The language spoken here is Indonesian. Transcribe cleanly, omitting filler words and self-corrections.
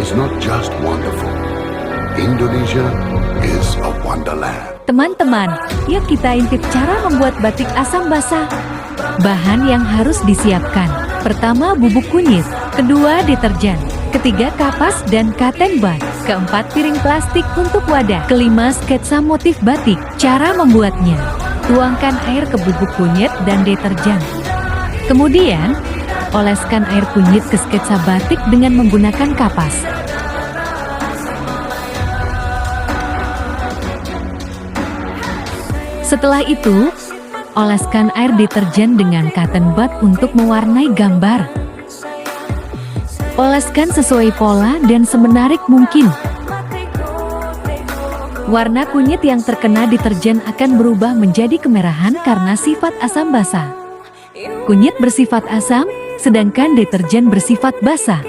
is not just wonderful. Indonesia is a wonderland. Teman-teman, yuk kita intip cara membuat batik asam basah. Bahan yang harus disiapkan: pertama, bubuk kunyit; kedua, deterjen; ketiga, kapas dan katen bat; keempat, piring plastik untuk wadah; kelima, sketsa motif batik. Cara membuatnya: tuangkan air ke bubuk kunyit dan deterjen. Kemudian, oleskan air kunyit ke sketsa batik dengan menggunakan kapas. Setelah itu, oleskan air deterjen dengan cotton bud untuk mewarnai gambar. Oleskan sesuai pola dan semenarik mungkin. Warna kunyit yang terkena deterjen akan berubah menjadi kemerahan karena sifat asam basah. Kunyit bersifat asam, sedangkan deterjen bersifat basah.